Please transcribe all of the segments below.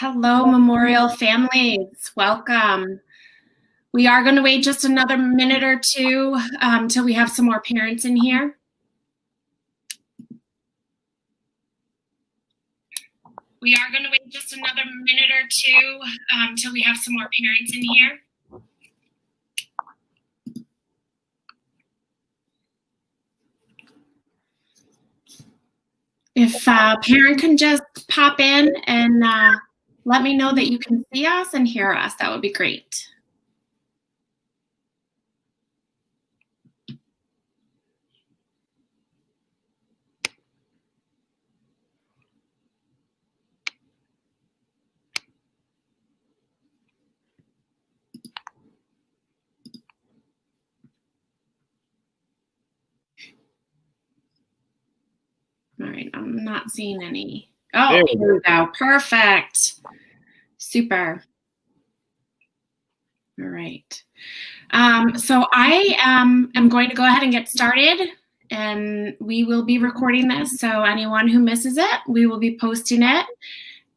Hello, Memorial families. Welcome. We are going to wait just another minute or two till we have some more parents in here. We are going to wait just another minute or two till we have some more parents in here. If a parent can just pop in and let me know that you can see us and hear us, that would be great. All right, I'm not seeing any. Oh, here we go. Perfect. Super. All right. So I am going to go ahead and get started, and we will be recording this. So anyone who misses it, we will be posting it.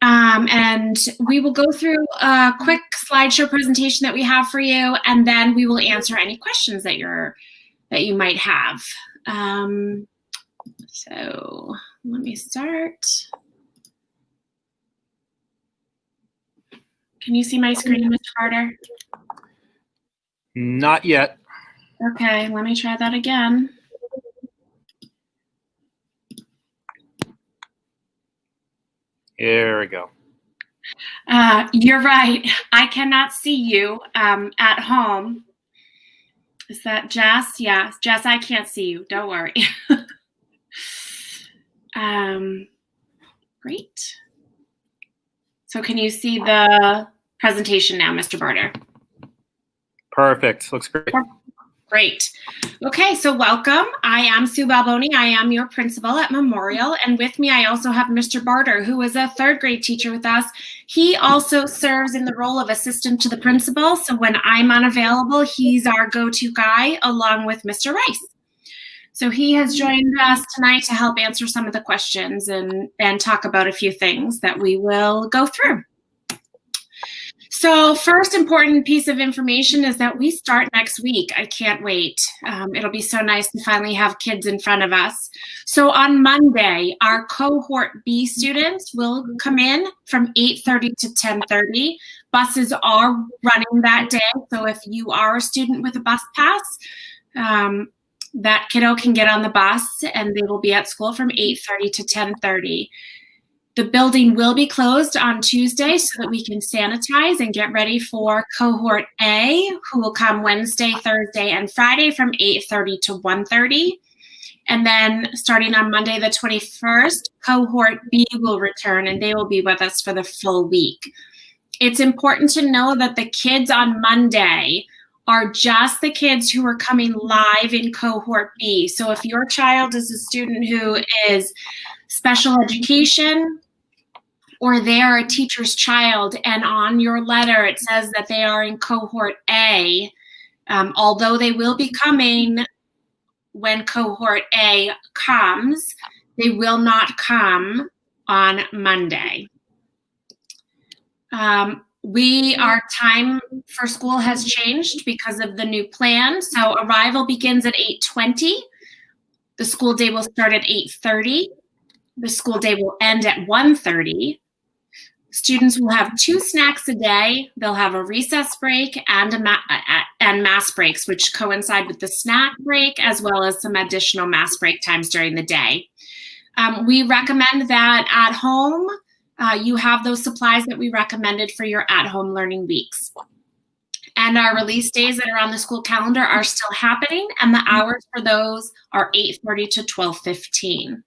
And we will go through a quick slideshow presentation that we have for you, and then we will answer any questions that you might have. So let me start. Can you see my screen, Mr. Carter? Not yet. Okay, let me try that again. Here we go. You're right. I cannot see you at home. Is that Jess? Yeah, Jess, I can't see you. Don't worry. Great. So can you see the presentation now, Mr. Barter? Perfect. Looks great. Great. Okay, so welcome. I am Sue Balboni. I am your principal at Memorial, and with me I also have Mr. Barter, who is a third grade teacher with us. He also serves in the role of assistant to the principal, so when I'm unavailable, he's our go-to guy along with Mr. Rice. So he has joined us tonight to help answer some of the questions and talk about a few things that we will go through. So first important piece of information is that we start next week. I can't wait. It'll be so nice to finally have kids in front of us. So on Monday, our cohort B students will come in from 8:30 to 10:30. Buses are running that day. So if you are a student with a bus pass, that kiddo can get on the bus and they will be at school from 8:30 to 10:30. The building will be closed on Tuesday so that we can sanitize and get ready for cohort A, who will come Wednesday, Thursday, and Friday from 8:30 to 1:30. And then starting on Monday the 21st, cohort B will return and they will be with us for the full week. It's important to know that the kids on Monday are just the kids who are coming live in cohort B. So if your child is a student who is special education, or they are a teacher's child, and on your letter it says that they are in cohort A, although they will be coming when cohort A comes, they will not come on Monday. Our time for school has changed because of the new plan. So arrival begins at 8:20. The school day will start at 8:30. The school day will end at 1:30. Students will have 2 snacks a day. They'll have a recess break and mass breaks, which coincide with the snack break, as well as some additional mass break times during the day. We recommend that at home, you have those supplies that we recommended for your at-home learning weeks. And our release days that are on the school calendar are still happening, and the hours for those are 8:30 to 12:15.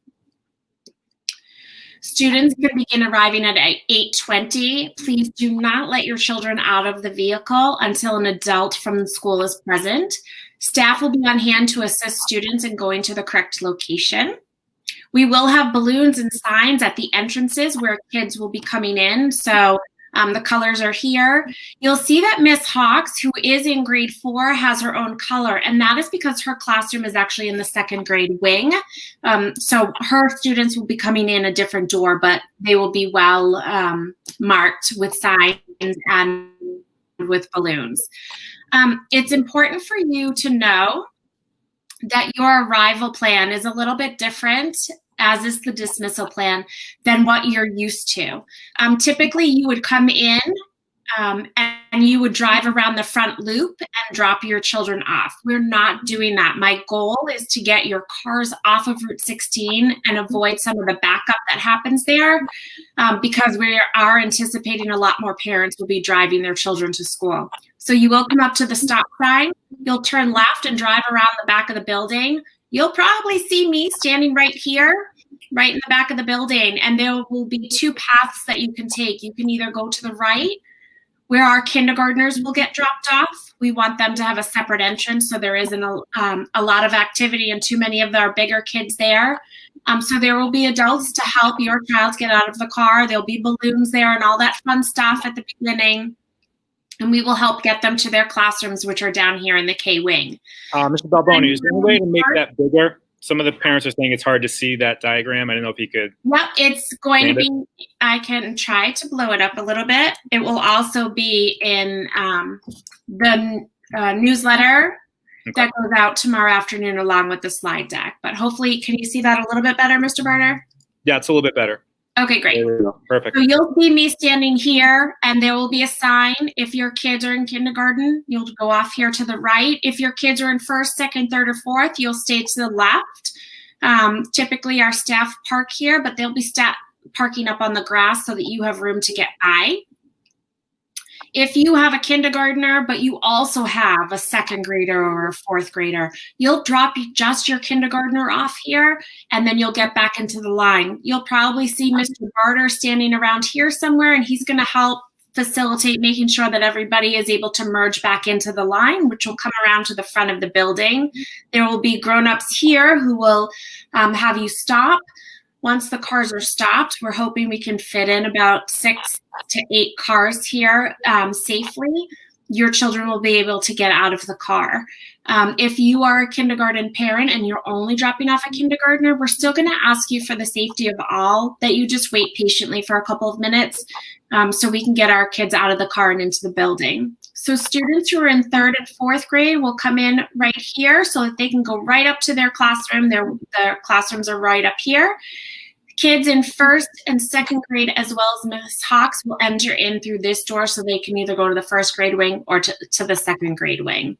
Students can begin arriving at 8:20. Please do not let your children out of the vehicle until an adult from the school is present. Staff will be on hand to assist students in going to the correct location. We will have balloons and signs at the entrances where kids will be coming in. So The colors are here. You'll see that Miss Hawks, who is in grade 4, has her own color, and that is because her classroom is actually in the 2nd grade wing. So her students will be coming in a different door, but they will be well marked with signs and with balloons. It's important for you to know that your arrival plan is a little bit different, as is the dismissal plan, than what you're used to. Typically, you would come in and you would drive around the front loop and drop your children off. We're not doing that. My goal is to get your cars off of Route 16 and avoid some of the backup that happens there, because we are anticipating a lot more parents will be driving their children to school. So you will come up to the stop sign, you'll turn left and drive around the back of the building. You'll probably see me standing right here, right in the back of the building, and there will be 2 paths that you can take. You can either go to the right, where our kindergartners will get dropped off. We want them to have a separate entrance, so there isn't a lot of activity and too many of our bigger kids there. So there will be adults to help your child get out of the car. There'll be balloons there and all that fun stuff at the beginning. And we will help get them to their classrooms, which are down here in the K wing. Mr. Balboni, is there any way to make that bigger? Some of the parents are saying it's hard to see that diagram. I don't know if you could. Well, it's going to be, I can try to blow it up a little bit. It will also be in the newsletter that goes out tomorrow afternoon along with the slide deck. But hopefully, can you see that a little bit better, Mr. Barter? Yeah, it's a little bit better. Okay, great. There we go. Perfect. So you'll see me standing here, and there will be a sign. If your kids are in kindergarten, you'll go off here to the right. If your kids are in 1st, 2nd, 3rd, or 4th, you'll stay to the left. Typically, our staff park here, but they'll be parking up on the grass so that you have room to get by. If you have a kindergartner, but you also have a 2nd grader or a 4th grader, you'll drop just your kindergartner off here, and then you'll get back into the line. You'll probably see Mr. Barter standing around here somewhere, and he's going to help facilitate making sure that everybody is able to merge back into the line, which will come around to the front of the building. There will be grown-ups here who will have you stop. Once the cars are stopped, we're hoping we can fit in about 6 to 8 cars here safely. Your children will be able to get out of the car. If you are a kindergarten parent and you're only dropping off a kindergartner, we're still going to ask you for the safety of all that you just wait patiently for a couple of minutes so we can get our kids out of the car and into the building. So students who are in 3rd and 4th grade will come in right here so that they can go right up to their classroom. Their classrooms are right up here. Kids in 1st and 2nd grade, as well as Miss Hawks, will enter in through this door so they can either go to the 1st grade wing or to the 2nd grade wing.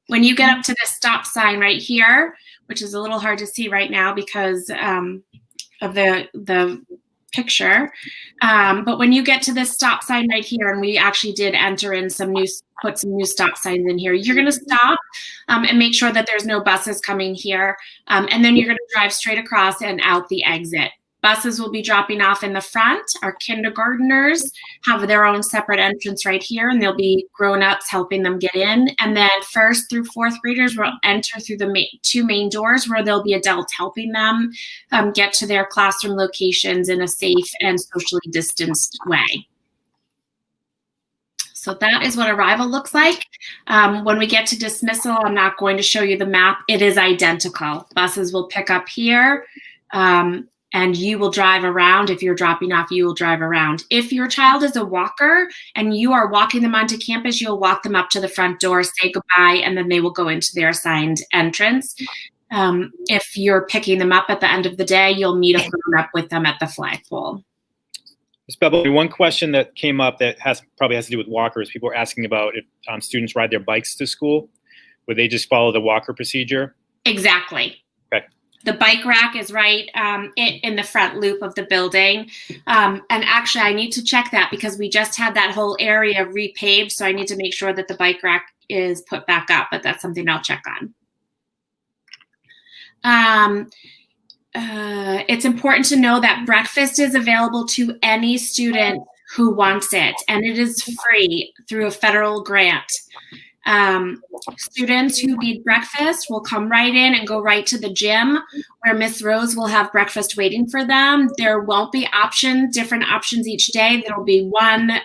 When you get up to this stop sign right here, which is a little hard to see right now because of the picture, but when you get to this stop sign right here, and we actually did enter in put some new stop signs in here, you're going to stop and make sure that there's no buses coming here, and then you're going to drive straight across and out the exit. Buses will be dropping off in the front. Our kindergartners have their own separate entrance right here, and there'll be grown-ups helping them get in. And then 1st through 4th graders will enter through the 2 main doors, where there'll be adults helping them get to their classroom locations in a safe and socially distanced way. So that is what arrival looks like. When we get to dismissal, I'm not going to show you the map. It is identical. Buses will pick up here. And you will drive around. If you're dropping off, you will drive around. If your child is a walker and you are walking them onto campus, you'll walk them up to the front door, say goodbye, and then they will go into their assigned entrance. If you're picking them up at the end of the day, you'll meet a grown-up with them at the flagpole. Ms. Balboni, one question that came up that probably has to do with walkers. People are asking about if students ride their bikes to school. Would they just follow the walker procedure? Exactly. Okay. The bike rack is right in the front loop of the building. And actually, I need to check that because we just had that whole area repaved. So I need to make sure that the bike rack is put back up, but that's something I'll check on. It's important to know that breakfast is available to any student who wants it, and it is free through a federal grant. Students who need breakfast will come right in and go right to the gym where Miss Rose will have breakfast waiting for them. There won't be different options each day. There will be one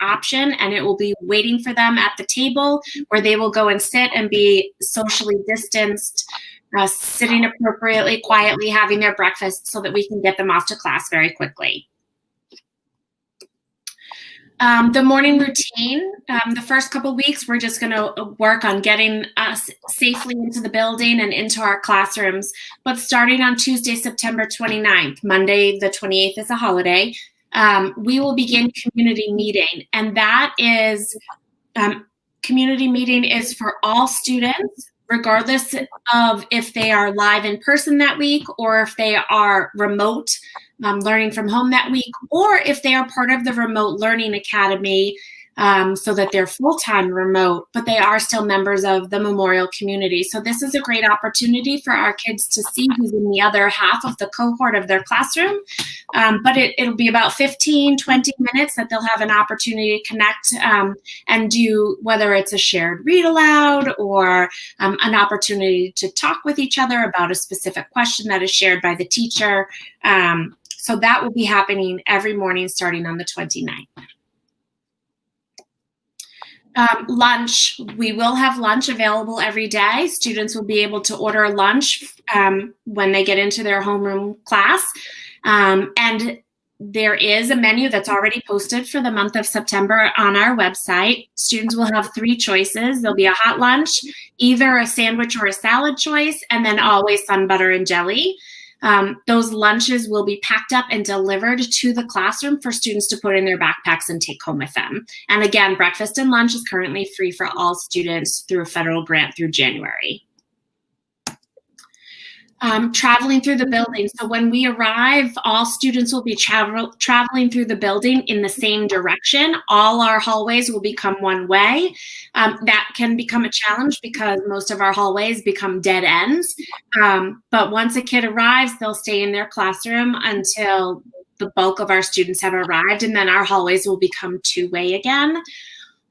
option, and it will be waiting for them at the table where they will go and sit and be socially distanced, sitting appropriately, quietly, having their breakfast so that we can get them off to class very quickly. The morning routine, the first couple weeks, we're just going to work on getting us safely into the building and into our classrooms. But starting on Tuesday, September 29th, Monday, the 28th is a holiday, we will begin community meeting. And that is, community meeting is for all students, regardless of if they are live in person that week or if they are remote learning from home that week, or if they are part of the Remote Learning Academy, so that they're full-time remote, but they are still members of the Memorial community. So this is a great opportunity for our kids to see who's in the other half of the cohort of their classroom. But it'll be about 15, 20 minutes that they'll have an opportunity to connect and do, whether it's a shared read aloud or an opportunity to talk with each other about a specific question that is shared by the teacher. So that will be happening every morning starting on the 29th. Lunch, we will have lunch available every day. Students will be able to order lunch when they get into their homeroom class. And there is a menu that's already posted for the month of September on our website. Students will have 3 choices. There'll be a hot lunch, either a sandwich or a salad choice, and then always sun butter and jelly. Those lunches will be packed up and delivered to the classroom for students to put in their backpacks and take home with them. And again, breakfast and lunch is currently free for all students through a federal grant through January. Traveling through the building. So when we arrive, all students will be traveling through the building in the same direction. All our hallways will become one way. That can become a challenge because most of our hallways become dead ends. But once a kid arrives, they'll stay in their classroom until the bulk of our students have arrived, and then our hallways will become two-way again.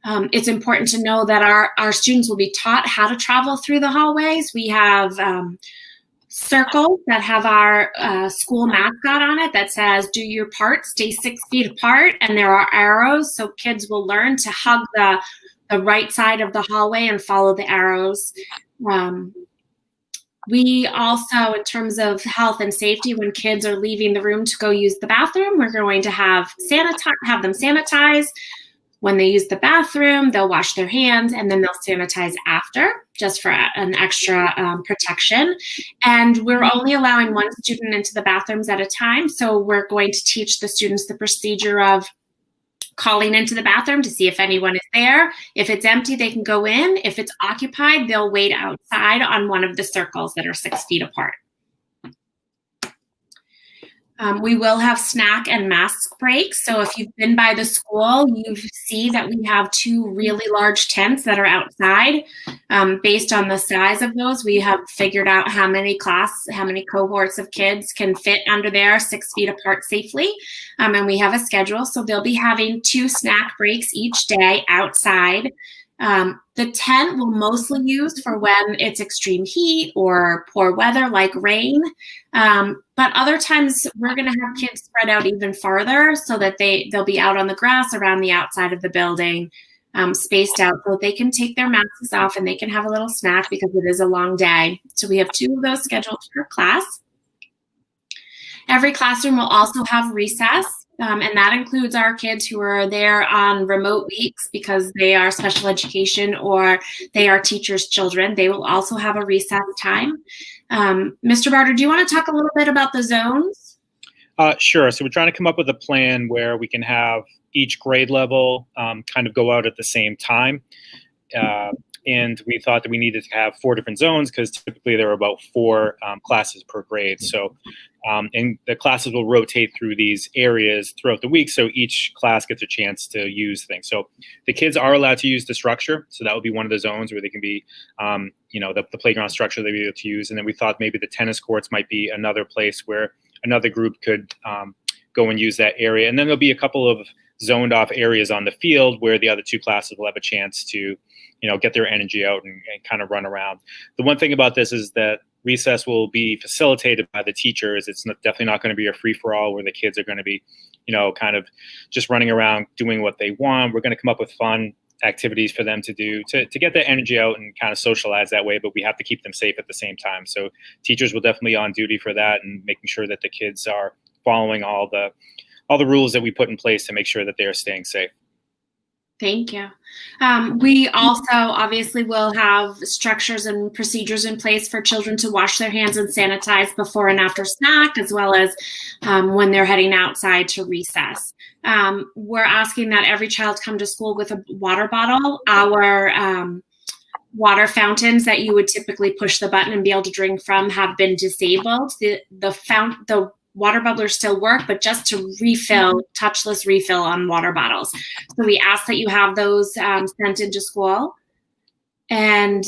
It's important to know that our students will be taught how to travel through the hallways. We have circles that have our school mascot on it that says, do your part, stay 6 feet apart. And there are arrows, so kids will learn to hug the right side of the hallway and follow the arrows. We also, in terms of health and safety, when kids are leaving the room to go use the bathroom, we're going to have them sanitize. When they use the bathroom, they'll wash their hands and then they'll sanitize after, just for an extra protection. And we're only allowing one student into the bathrooms at a time. So we're going to teach the students the procedure of calling into the bathroom to see if anyone is there. If it's empty, they can go in. If it's occupied, they'll wait outside on one of the circles that are 6 feet apart. We will have snack and mask breaks. So if you've been by the school, you see that we have 2 really large tents that are outside. Based on the size of those, we have figured out how many cohorts of kids can fit under there 6 feet apart safely. And we have a schedule. So they'll be having 2 snack breaks each day outside. The tent will mostly use for when it's extreme heat or poor weather like rain. But other times we're going to have kids spread out even farther so that they'll be out on the grass around the outside of the building, spaced out so that they can take their masks off and they can have a little snack because it is a long day. So we have 2 of those scheduled per class. Every classroom will also have recess. And that includes our kids who are there on remote weeks because they are special education or they are teachers' children. They will also have a recess time. Mr. Barter, do you want to talk a little bit about the zones? Sure. So we're trying to come up with a plan where we can have each grade level kind of go out at the same time. And we thought that we needed to have 4 different zones because typically there are about 4 classes per grade. So, and the classes will rotate through these areas throughout the week. So each class gets a chance to use things. So the kids are allowed to use the structure. So that would be one of the zones where they can be, the playground structure they'll be able to use. And then we thought maybe the tennis courts might be another place where another group could go and use that area. And then there'll be a couple of zoned off areas on the field where the other 2 classes will have a chance to get their energy out and kind of run around. The one thing about this is that recess will be facilitated by the teachers. It's definitely not going to be a free-for-all where the kids are going to be, kind of just running around doing what they want. We're going to come up with fun activities for them to do to get their energy out and kind of socialize that way, but we have to keep them safe at the same time. So teachers will definitely be on duty for that and making sure that the kids are following all the rules that we put in place to make sure that they are staying safe. Thank you. We also obviously will have structures and procedures in place for children to wash their hands and sanitize before and after snack, as well as when they're heading outside to recess. We're asking that every child come to school with a water bottle. Our water fountains that you would typically push the button and be able to drink from have been disabled. The water bubblers still work, but just to refill, touchless refill on water bottles. So we ask that you have those sent into school. And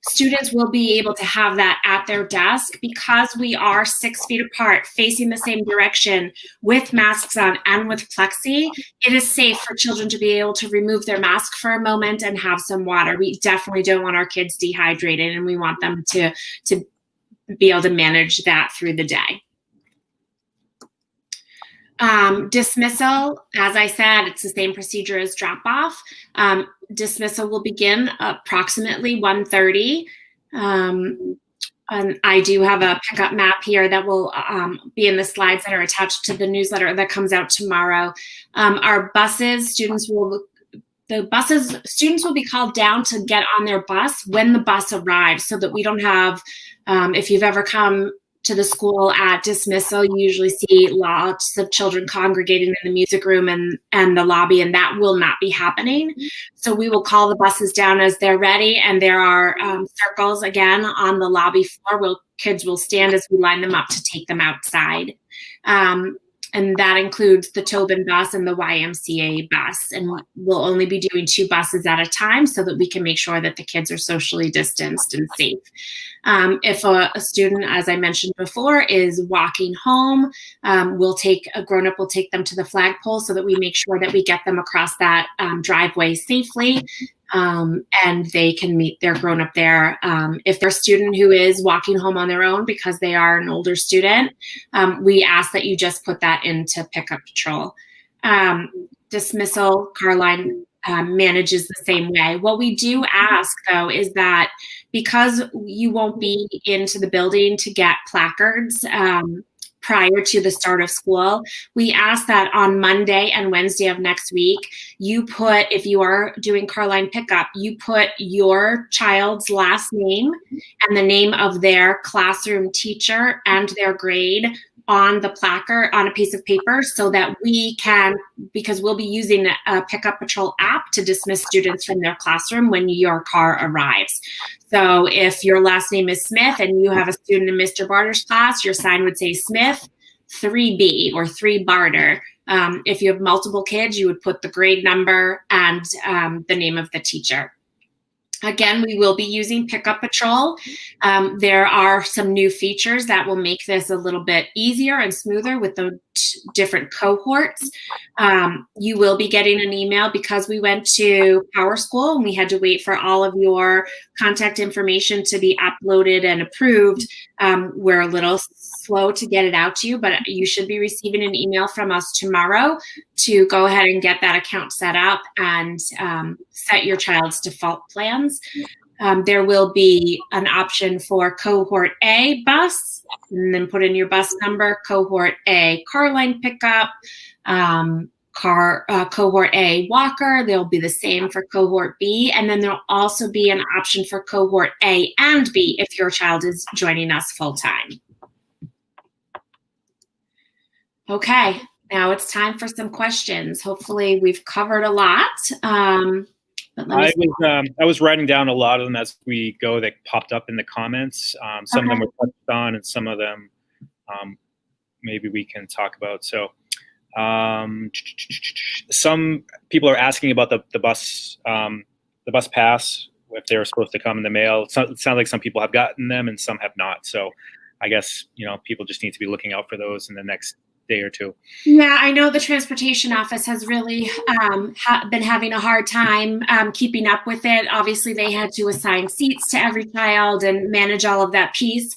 students will be able to have that at their desk because we are 6 feet apart, facing the same direction with masks on and with plexi. It is safe for children to be able to remove their mask for a moment and have some water. We definitely don't want our kids dehydrated, and we want them to be able to manage that through the day. Dismissal, as I said, it's the same procedure as drop off. Dismissal will begin approximately 1:30. And I do have a pickup map here that will be in the slides that are attached to the newsletter that comes out tomorrow. Our buses, students will be called down to get on their bus when the bus arrives, so that we don't have, if you've ever come to the school at dismissal, you usually see lots of children congregating in the music room and the lobby, and that will not be happening. So we will call the buses down as they're ready, and there are circles again on the lobby floor where kids will stand as we line them up to take them outside. And that includes the Tobin bus and the YMCA bus. And we'll only be doing 2 buses at a time so that we can make sure that the kids are socially distanced and safe. If a student, as I mentioned before, is walking home, a grown-up will take them to the flagpole so that we make sure that we get them across that driveway safely. And they can meet their grown-up there. If they're a student who is walking home on their own because they are an older student, we ask that you just put that into pickup patrol. Dismissal, Carline manages the same way. What we do ask, though, is that because you won't be into the building to get placards prior to the start of school, we ask that on Monday and Wednesday of next week, you put, if you are doing Carline pickup, you put your child's last name and the name of their classroom teacher and their grade on the placard on a piece of paper, so that we can, because we'll be using a Pickup Patrol app to dismiss students from their classroom when your car arrives. So if your last name is Smith and you have a student in Mr. Barter's class, your sign would say Smith 3B or 3 Barter. If you have multiple kids, you would put the grade number and the name of the teacher. Again, we will be using Pickup Patrol. There are some new features that will make this a little bit easier and smoother with the different cohorts. You will be getting an email because we went to Power School and we had to wait for all of your contact information to be uploaded and approved. We're a little slow to get it out to you, but you should be receiving an email from us tomorrow to go ahead and get that account set up and set your child's default plans. There will be an option for Cohort A bus, and then put in your bus number, Cohort A Carline pickup, Cohort A walker. They'll be the same for Cohort B, and then there'll also be an option for Cohort A and B if your child is joining us full-time. Okay, now it's time for some questions. Hopefully we've covered a lot. I was writing down a lot of them as we go that popped up in the comments. Some of them were touched on, and some of them maybe we can talk about. So some people are asking about the bus pass, if they were supposed to come in the mail. It sounds like some people have gotten them and some have not. So I guess people just need to be looking out for those in the next day or two. Yeah, I know the transportation office has really been having a hard time keeping up with it. Obviously, they had to assign seats to every child and manage all of that piece.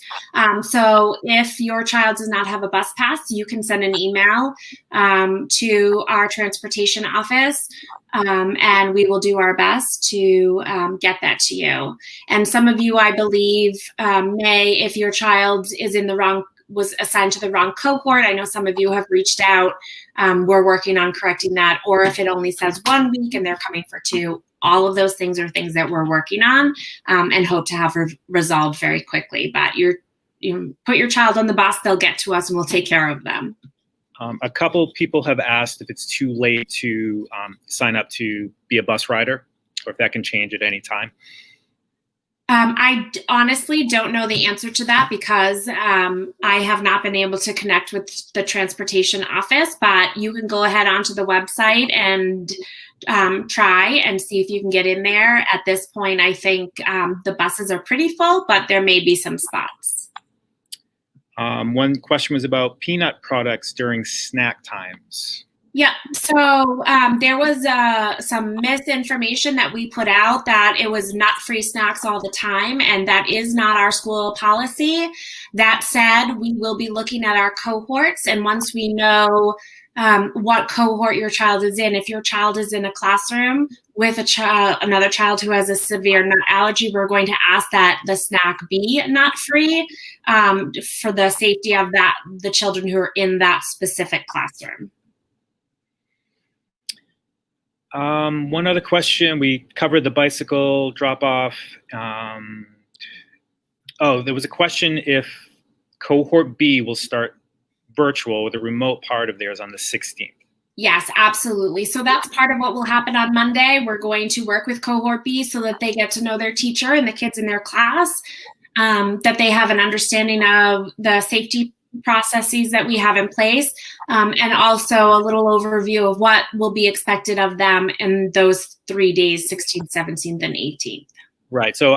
So if your child does not have a bus pass, you can send an email to our transportation office. And we will do our best to get that to you. And some of you, I believe, may, if your child is was assigned to the wrong cohort. I know some of you have reached out. We're working on correcting that. Or if it only says 1 week and they're coming for 2, all of those things are things that we're working on and hope to have resolved very quickly. But you put your child on the bus, they'll get to us and we'll take care of them. A couple of people have asked if it's too late to sign up to be a bus rider, or if that can change at any time. I honestly don't know the answer to that because I have not been able to connect with the transportation office, but you can go ahead onto the website and try and see if you can get in there. At this point, I think the buses are pretty full, but there may be some spots. One question was about peanut products during snack times. Yeah, so there was some misinformation that we put out that it was nut-free snacks all the time, and that is not our school policy. That said, we will be looking at our cohorts, and once we know what cohort your child is in, if your child is in a classroom with another child who has a severe nut allergy, we're going to ask that the snack be nut-free for the safety of the children who are in that specific classroom. One other question, we covered the bicycle drop-off. There was a question if cohort B will start virtual with a remote part of theirs on the 16th. Yes, absolutely. So that's part of what will happen on Monday. We're going to work with cohort B so that they get to know their teacher and the kids in their class, that they have an understanding of the safety processes that we have in place, and also a little overview of what will be expected of them in those 3 days, 16th, 17th, and 18th. Right. So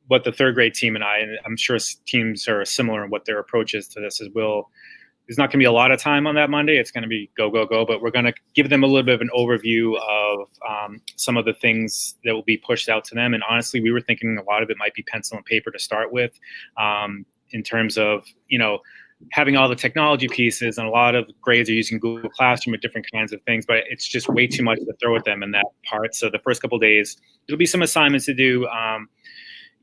what the third grade team and I'm sure teams are similar in what their approach is to this there's not going to be a lot of time on that Monday. It's going to be go, go, go, but we're going to give them a little bit of an overview of some of the things that will be pushed out to them. And honestly, we were thinking a lot of it might be pencil and paper to start with, in terms of, having all the technology pieces, and a lot of grades are using Google Classroom with different kinds of things, but it's just way too much to throw at them in that part. So the first couple of days, there'll be some assignments to do,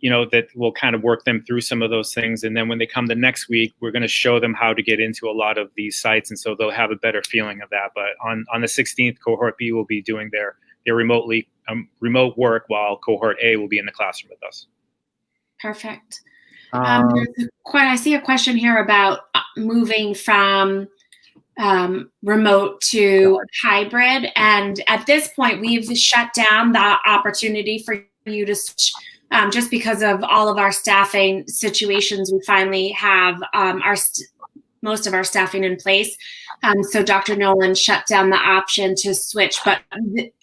that will kind of work them through some of those things. And then when they come the next week, we're going to show them how to get into a lot of these sites. And so they'll have a better feeling of that. But on the 16th, cohort B will be doing their remote work, while cohort A will be in the classroom with us. Perfect. I see a question here about moving from remote to hybrid. And at this point, we've shut down the opportunity for you to switch, just because of all of our staffing situations. We finally have most of our staffing in place. So Dr. Nolan shut down the option to switch, but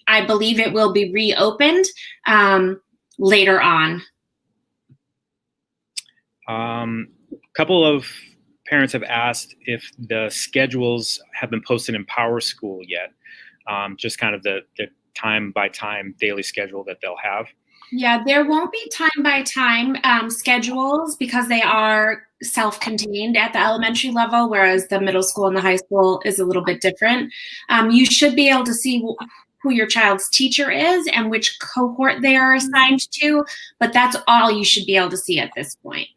I believe it will be reopened later on. A couple of parents have asked if the schedules have been posted in PowerSchool yet, just kind of the time by time daily schedule that they'll have. Yeah, there won't be time by time schedules because they are self-contained at the elementary level, whereas the middle school and the high school is a little bit different. You should be able to see who your child's teacher is and which cohort they are assigned to, but that's all you should be able to see at this point.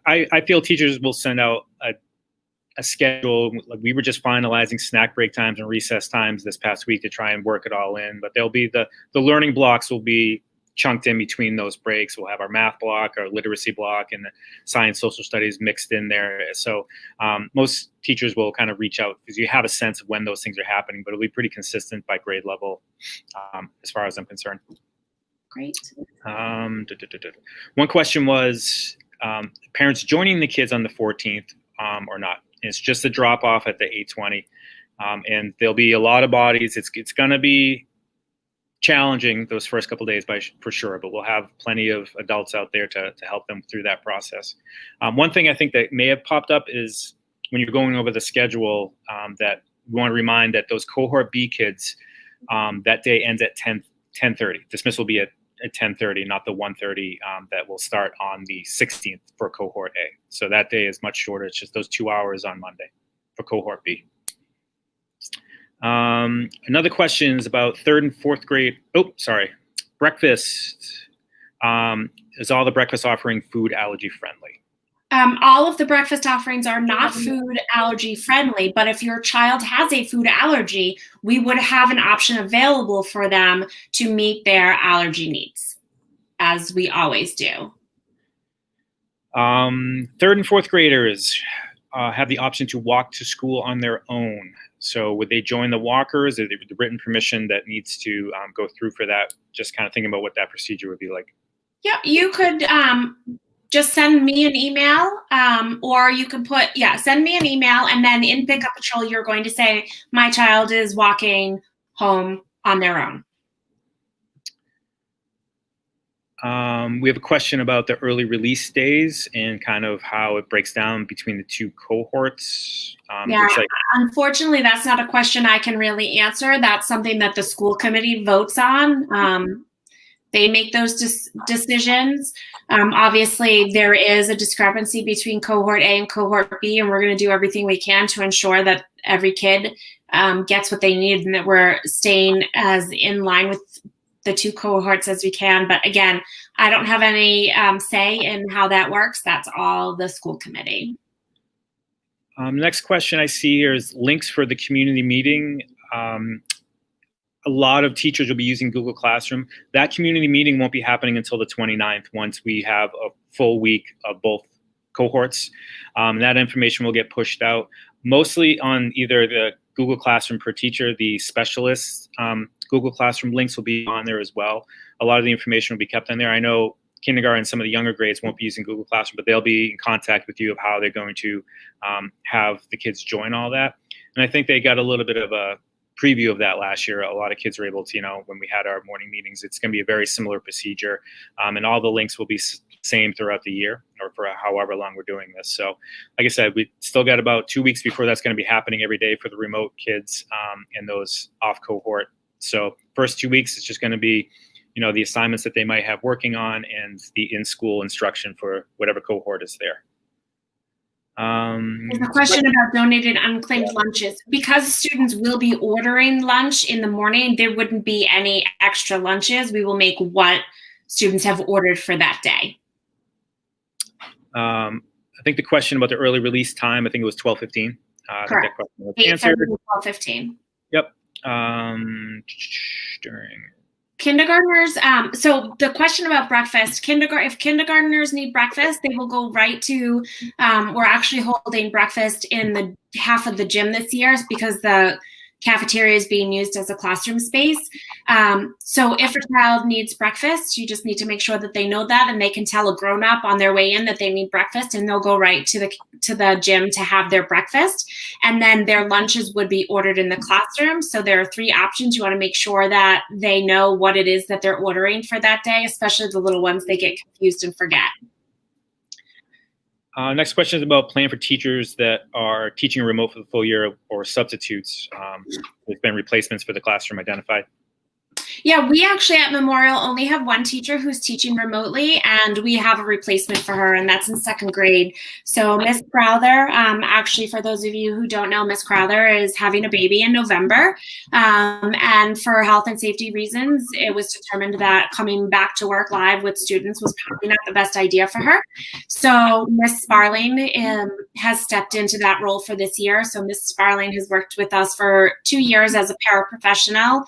I feel teachers will send out a schedule. We were just finalizing snack break times and recess times this past week to try and work it all in, but there'll be the learning blocks will be chunked in between those breaks. We'll have our math block, our literacy block, and the science social studies mixed in there. So most teachers will kind of reach out because you have a sense of when those things are happening, but it'll be pretty consistent by grade level as far as I'm concerned. Great. One question was parents joining the kids on the 14th or not. It's just a drop off at the 8:20, and there'll be a lot of bodies. It's going to be challenging those first couple of days for sure, but we'll have plenty of adults out there to help them through that process. One thing I think that may have popped up is when you're going over the schedule, that we want to remind that those cohort B kids, that day ends at 10:30. Dismissal will be at 10:30, not the 1:30 that will start on the 16th for cohort A. So that day is much shorter. It's just those 2 hours on Monday for cohort B. Another question is about 3rd and 4th grade. Breakfast. Is all the breakfast offering food allergy friendly? All of the breakfast offerings are not food allergy friendly, but if your child has a food allergy, we would have an option available for them to meet their allergy needs, as we always do. 3rd and 4th graders have the option to walk to school on their own. So would they join the walkers? Is there the written permission that needs to go through for that? Just kind of thinking about what that procedure would be like. Yeah, you could just send me an email, or you can send me an email, and then in Pickup Patrol, you're going to say, my child is walking home on their own. We have a question about the early release days and kind of how it breaks down between the 2 cohorts. Unfortunately, that's not a question I can really answer. That's something that the school committee votes on. They make those decisions. Obviously, there is a discrepancy between cohort A and cohort B, and we're going to do everything we can to ensure that every kid gets what they need and that we're staying as in line with the 2 cohorts as we can. But again, I don't have any say in how that works. That's all the school committee. Next question I see here is links for the community meeting. A lot of teachers will be using Google Classroom. That community meeting won't be happening until the 29th once we have a full week of both cohorts. That information will get pushed out mostly on either the Google Classroom per teacher, the specialists. Google Classroom links will be on there as well. A lot of the information will be kept on there. I know kindergarten, some of the younger grades won't be using Google Classroom, but they'll be in contact with you of how they're going to have the kids join all that. And I think they got a little bit of a preview of that last year. A lot of kids were able to, when we had our morning meetings, it's going to be a very similar procedure. And all the links will be same throughout the year or for however long we're doing this. So like I said, we still got about 2 weeks before that's going to be happening every day for the remote kids and those off cohort. So first 2 weeks, it's just going to be, the assignments that they might have working on and the in-school instruction for whatever cohort is there. There's a question about donated unclaimed lunches. Because students will be ordering lunch in the morning, there wouldn't be any extra lunches. We will make what students have ordered for that day. I think the question about the early release time, I think it was 12:15. Correct. 8:30 to 12:15. Yep. Kindergartners, so the question about breakfast, if kindergartners need breakfast, they will go right to, we're actually holding breakfast in the half of the gym this year because the cafeteria is being used as a classroom space. So if a child needs breakfast, you just need to make sure that they know that and they can tell a grown-up on their way in that they need breakfast, and they'll go right to the gym to have their breakfast. And then their lunches would be ordered in the classroom. So there are 3 options. You want to make sure that they know what it is that they're ordering for that day, especially the little ones, they get confused and forget. Next question is about plan for teachers that are teaching remote for the full year or substitutes. There's been replacements for the classroom identified. Yeah, we actually at Memorial only have one teacher who's teaching remotely, and we have a replacement for her, and that's in 2nd grade. So Miss Crowther, actually, for those of you who don't know, Miss Crowther is having a baby in November. And for health and safety reasons, it was determined that coming back to work live with students was probably not the best idea for her. So Miss Sparling has stepped into that role for this year. So Miss Sparling has worked with us for 2 years as a paraprofessional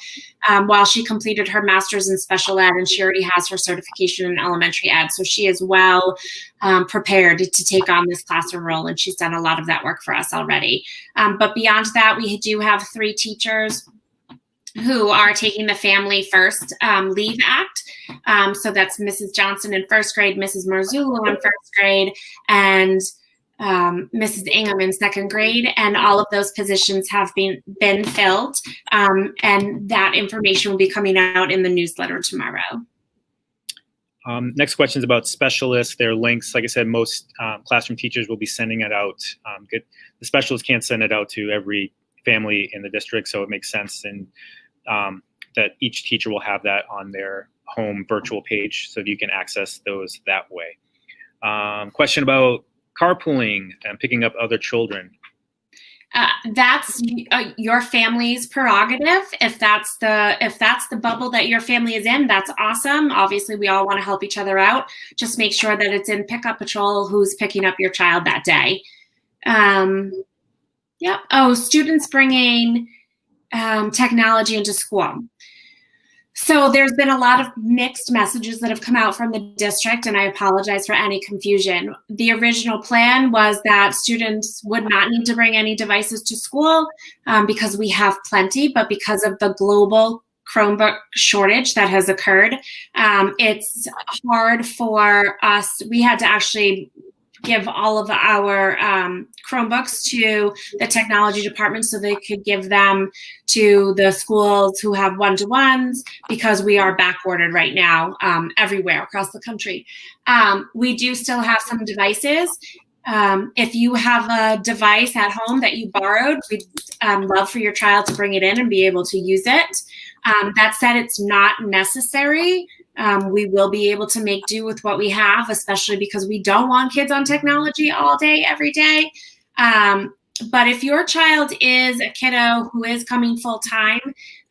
while she completed her master's in special ed, and she already has her certification in elementary ed. So she is well prepared to take on this classroom role, and she's done a lot of that work for us already. But beyond that, we do have 3 teachers who are taking the Family First Leave Act. So that's Mrs. Johnson in 1st grade, Mrs. Marzullo in 1st grade, and Mrs. Ingham in 2nd grade, and all of those positions have been filled, and that information will be coming out in the newsletter tomorrow. Next question is about specialists. Their links, like I said, most classroom teachers will be sending it out. The specialists can't send it out to every family in the district, so it makes sense and that each teacher will have that on their home virtual page so that you can access those that way. Question about carpooling and picking up other children. That's your family's prerogative. If that's the bubble that your family is in, that's awesome. Obviously, we all want to help each other out. Just make sure that it's in Pickup Patrol who's picking up your child that day. Yep. Oh, students bringing technology into school. So there's been a lot of mixed messages that have come out from the district, and I apologize for any confusion. The original plan was that students would not need to bring any devices to school because we have plenty, but because of the global Chromebook shortage that has occurred, it's hard for us. We had to actually give all of our Chromebooks to the technology department so they could give them to the schools who have one-to-ones because we are backordered right now everywhere across the country. We do still have some devices. If you have a device at home that you borrowed, we'd love for your child to bring it in and be able to use it. That said, it's not necessary. We will be able to make do with what we have, especially because we don't want kids on technology all day, every day. But if your child is a kiddo who is coming full time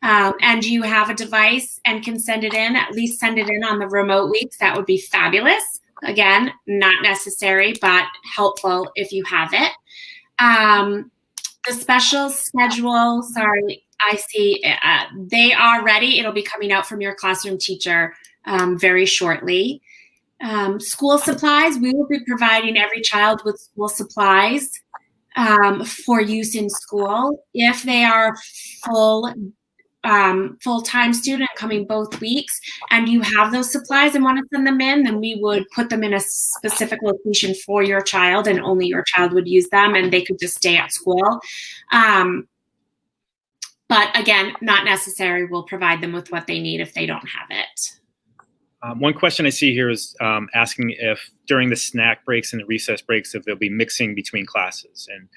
and you have a device and can send it in, at least send it in on the remote weeks, that would be fabulous. Again, not necessary, but helpful if you have it. The special schedule, sorry, I see they are ready. It'll be coming out from your classroom teacher very shortly. School supplies, we will be providing every child with school supplies for use in school. If they are full-time student coming both weeks and you have those supplies and want to send them in, then we would put them in a specific location for your child and only your child would use them and they could just stay at school. But again, not necessary. We'll provide them with what they need if they don't have it. One question I see here is asking if during the snack breaks and the recess breaks, if they'll be mixing between classes, and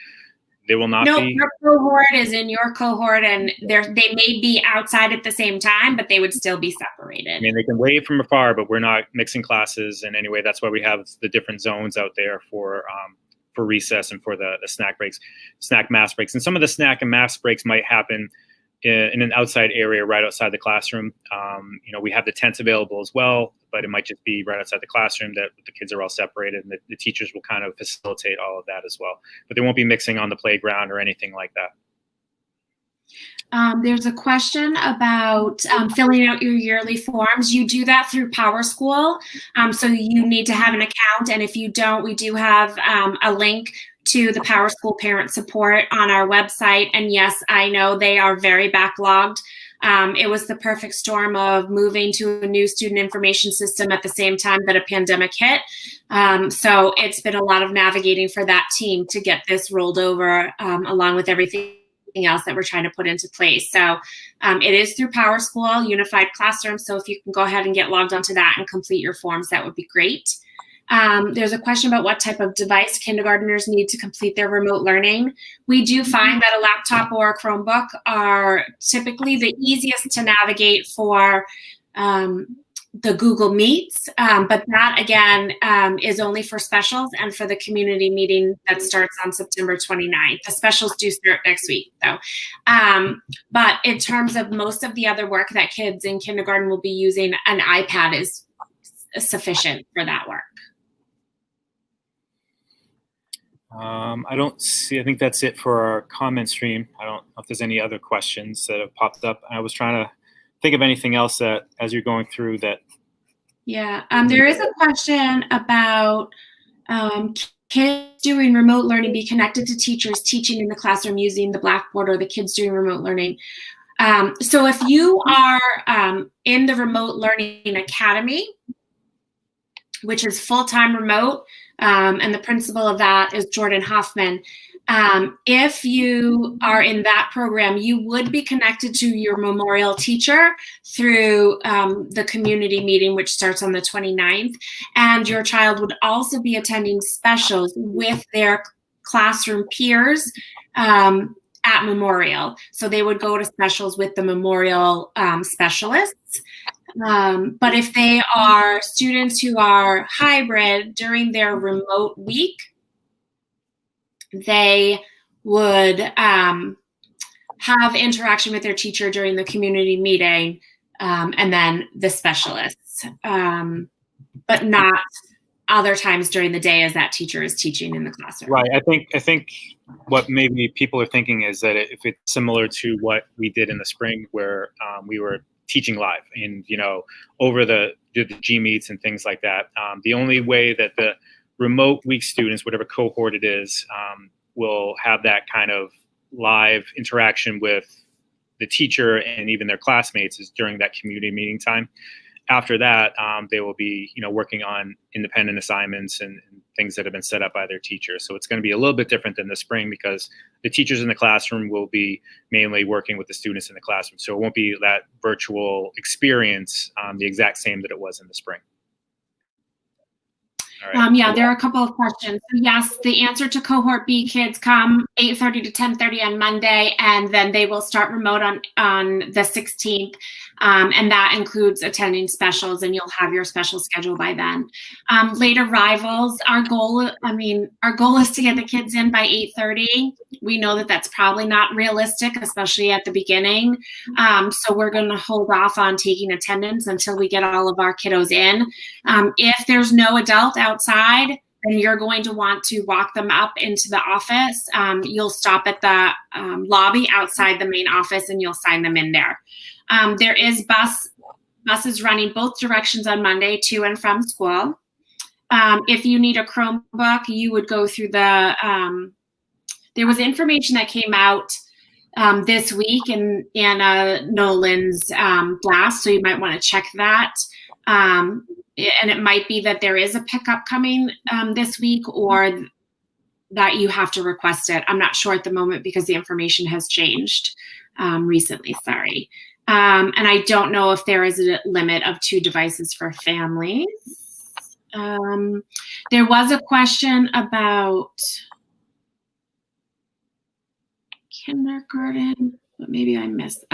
they will not be. No, your cohort is in your cohort, and they may be outside at the same time, but they would still be separated. I mean, they can wave from afar, but we're not mixing classes in any way. That's why we have the different zones out there for recess and for the snack breaks, snack mass breaks. And some of the snack and mass breaks might happen in an outside area right outside the classroom. We have the tents available as well, but it might just be right outside the classroom that the kids are all separated, and the teachers will kind of facilitate all of that as well. But they won't be mixing on the playground or anything like that. There's a question about filling out your yearly forms. You do that through PowerSchool, so you need to have an account, and if you don't, we do have a link to the PowerSchool parent support on our website. And yes, I know they are very backlogged. It was the perfect storm of moving to a new student information system at the same time that a pandemic hit. So it's been a lot of navigating for that team to get this rolled over along with everything else that we're trying to put into place. So it is through PowerSchool, Unified Classroom. So if you can go ahead and get logged onto that and complete your forms, that would be great. There's a question about what type of device kindergartners need to complete their remote learning. We do find that a laptop or a Chromebook are typically the easiest to navigate for the Google Meets, but that again is only for specials and for the community meeting that starts on September 29th. The specials do start next week though. But in terms of most of the other work that kids in kindergarten will be using, an iPad is sufficient for that work. I don't see, I think that's it for our comment stream. I don't know if there's any other questions that have popped up. I was trying to think of anything else that, as you're going through that. Yeah, there is a question about kids doing remote learning be connected to teachers teaching in the classroom using the Blackboard, or the kids doing remote learning. So if you are in the Remote Learning Academy, which is full-time remote, and the principal of that is Jordan Hoffman. If you are in that program, you would be connected to your memorial teacher through the community meeting, which starts on the 29th. And your child would also be attending specials with their classroom peers at Memorial. So they would go to specials with the Memorial specialists. But if they are students who are hybrid during their remote week, they would have interaction with their teacher during the community meeting, and then the specialists, but not other times during the day as that teacher is teaching in the classroom. Right. I think what maybe people are thinking is that if it's similar to what we did in the spring, where we were teaching live and over the G Meets and things like that. The only way that the remote week students, whatever cohort it is, will have that kind of live interaction with the teacher and even their classmates is during that community meeting time. After that, they will be, working on independent assignments and things that have been set up by their teachers. So it's going to be a little bit different than the spring because the teachers in the classroom will be mainly working with the students in the classroom. So it won't be that virtual experience the exact same that it was in the spring. Right. Yeah, there are a couple of questions. So yes, the answer to cohort B kids come 8:30 to 10:30 on Monday, and then they will start remote on the 16th. And that includes attending specials, and you'll have your special schedule by then. Late arrivals, our goal is to get the kids in by 8:30. We know that that's probably not realistic, especially at the beginning. So we're going to hold off on taking attendance until we get all of our kiddos in. If there's no adult outside, then you're going to want to walk them up into the office. You'll stop at the lobby outside the main office, and you'll sign them in there. There is buses running both directions on Monday to and from school. If you need a Chromebook, you would go through there was information that came out this week in Anna Nolan's blast, so you might want to check that. And it might be that there is a pickup coming this week, or that you have to request it. I'm not sure at the moment because the information has changed recently, sorry. And I don't know if there is a limit of 2 devices for families. There was a question about kindergarten, but maybe I missed.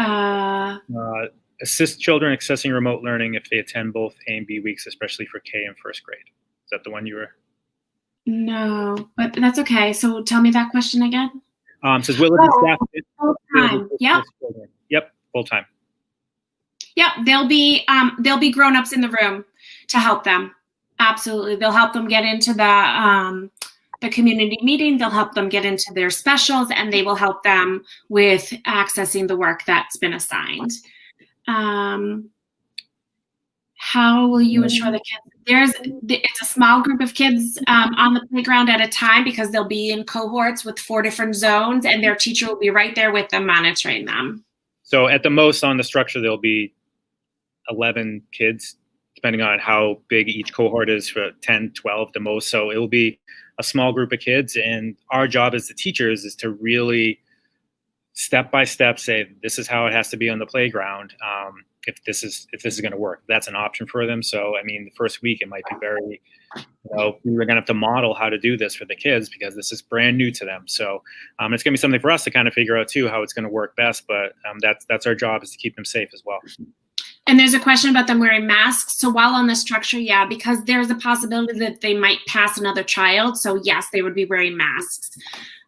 Assist children accessing remote learning if they attend both A and B weeks, especially for K and first grade. Is that the one you were? No, but that's okay. So tell me that question again. Says will it be staff? Full-time. Yep. Yep. Full time. Yep. They'll be grown-ups in the room to help them. Absolutely. They'll help them get into the community meeting. They'll help them get into their specials, and they will help them with accessing the work that's been assigned. How will you ensure the kids? It's a small group of kids on the playground at a time because they'll be in cohorts with 4 different zones, and their teacher will be right there with them monitoring them. So at the most on the structure, there'll be 11 kids, depending on how big each cohort is, for 10, 12 the most. So it will be a small group of kids, and our job as the teachers is to really step by step say this is how it has to be on the playground. If this is going to work, that's an option for them. So I mean, the first week it might be very, we were going to have to model how to do this for the kids because this is brand new to them. So it's going to be something for us to kind of figure out too how it's going to work best. But that's our job, is to keep them safe as well. And there's a question about them wearing masks. So while on the structure, yeah, because there's a possibility that they might pass another child. So yes, they would be wearing masks.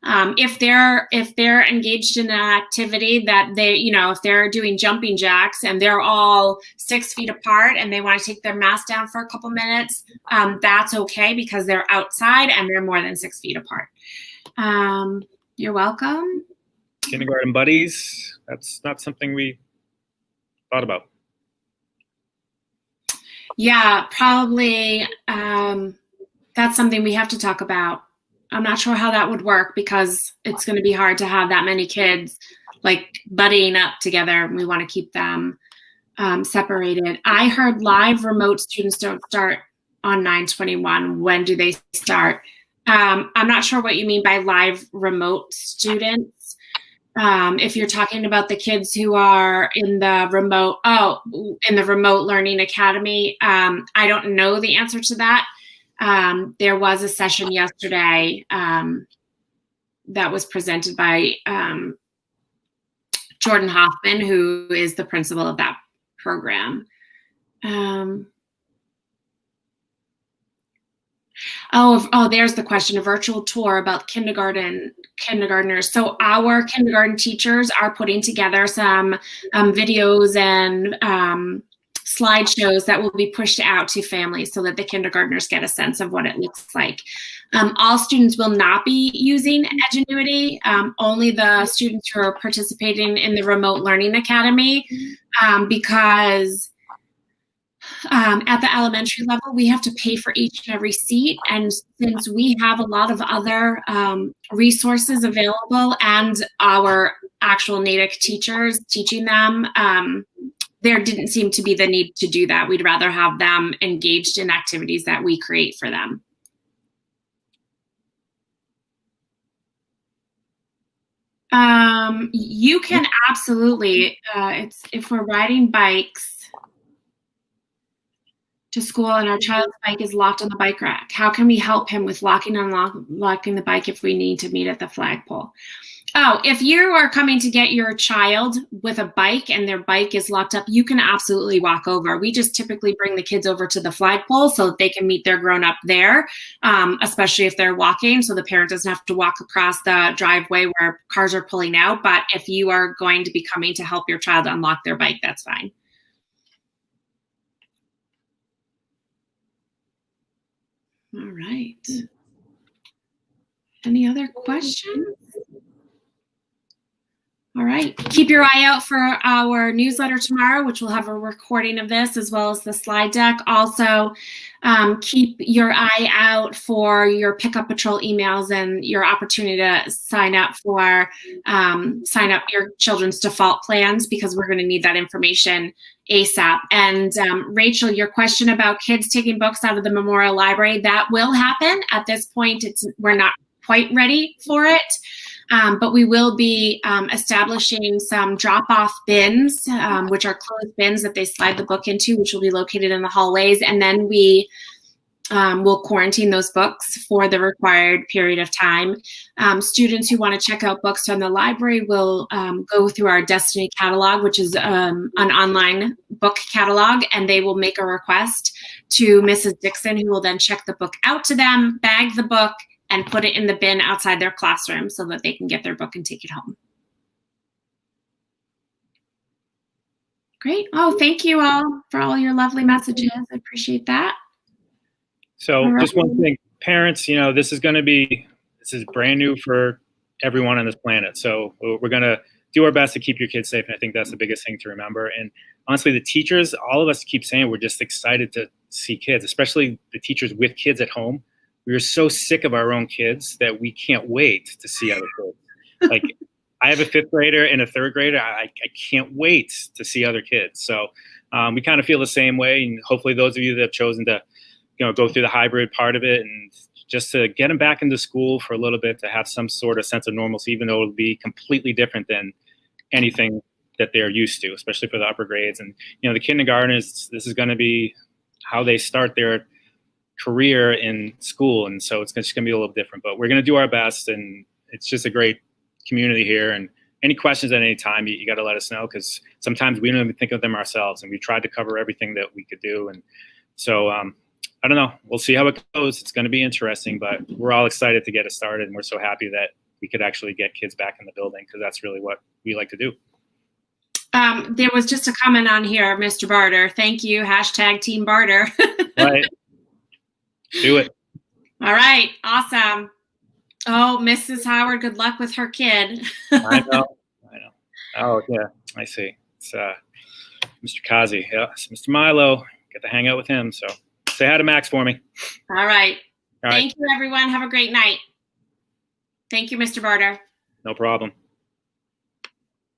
If they're engaged in an activity that they, if they're doing jumping jacks and they're all 6 feet apart and they want to take their mask down for a couple minutes, that's okay because they're outside and they're more than 6 feet apart. You're welcome. Kindergarten buddies, that's not something we thought about. Yeah, probably that's something we have to talk about. I'm not sure how that would work because it's going to be hard to have that many kids like buddying up together. We want to keep them separated. I heard live remote students don't start on 9/21? When do they start? I'm not sure what you mean by live remote students. If you're talking about the kids who are in the remote learning academy, I don't know the answer to that. There was a session yesterday that was presented by Jordan Hoffman, who is the principal of that program. There's the question, a virtual tour about kindergartners. So our kindergarten teachers are putting together some videos and slideshows that will be pushed out to families so that the kindergartners get a sense of what it looks like. All students will not be using Edgenuity, only the students who are participating in the Remote Learning Academy, because at the elementary level, we have to pay for each and every seat. And since we have a lot of other resources available and our actual native teachers teaching them, there didn't seem to be the need to do that. We'd rather have them engaged in activities that we create for them. You can absolutely, if we're riding bikes to school and our child's bike is locked on the bike rack, how can we help him with locking and unlocking the bike if we need to meet at the flagpole? Oh, if you are coming to get your child with a bike and their bike is locked up, you can absolutely walk over. We just typically bring the kids over to the flagpole so that they can meet their grown-up there, especially if they're walking, so the parent doesn't have to walk across the driveway where cars are pulling out. But if you are going to be coming to help your child unlock their bike, that's fine. All right. Any other questions? All right. Keep your eye out for our newsletter tomorrow, which will have a recording of this as well as the slide deck. Also, keep your eye out for your Pickup Patrol emails and your opportunity to sign up your children's default plans, because we're going to need that information ASAP. And Rachel, your question about kids taking books out of the Memorial Library, that will happen. At this point, we're not quite ready for it. But we will be establishing some drop-off bins, which are closed bins that they slide the book into, which will be located in the hallways. And then we will quarantine those books for the required period of time. Students who want to check out books from the library will go through our Destiny catalog, which is an online book catalog, and they will make a request to Mrs. Dixon, who will then check the book out to them, bag the book, and put it in the bin outside their classroom so that they can get their book and take it home. Great. Oh, thank you all for all your lovely messages. I appreciate that. So just one thing, parents, this is brand new for everyone on this planet. So we're going to do our best to keep your kids safe. And I think that's the biggest thing to remember. And honestly, the teachers, all of us keep saying we're just excited to see kids, especially the teachers with kids at home. We are so sick of our own kids that we can't wait to see other kids. Like, I have a 5th grader and a 3rd grader. I can't wait to see other kids. So we kind of feel the same way. And hopefully those of you that have chosen to, go through the hybrid part of it and just to get them back into school for a little bit, to have some sort of sense of normalcy, even though it'll be completely different than anything that they're used to, especially for the upper grades. And, the kindergartners, this is going to be how they start their career in school, and so it's just going to be a little different, but we're going to do our best. And it's just a great community here, and any questions at any time, you got to let us know, because sometimes we don't even think of them ourselves, and we tried to cover everything that we could do. And so I don't know, we'll see how it goes. It's going to be interesting, but we're all excited to get it started, and we're so happy that we could actually get kids back in the building, because that's really what we like to do. There was just a comment on here, Mr. Barter. Thank you. #Team Barter. Right. Do it. All right. Awesome. Oh, Mrs. Howard, good luck with her kid. I know. Oh, yeah. I see. It's Mr. Kazi. Yeah, it's Mr. Milo. Get to hang out with him. So say hi to Max for me. All right. All right. Thank you, everyone. Have a great night. Thank you, Mr. Barter. No problem.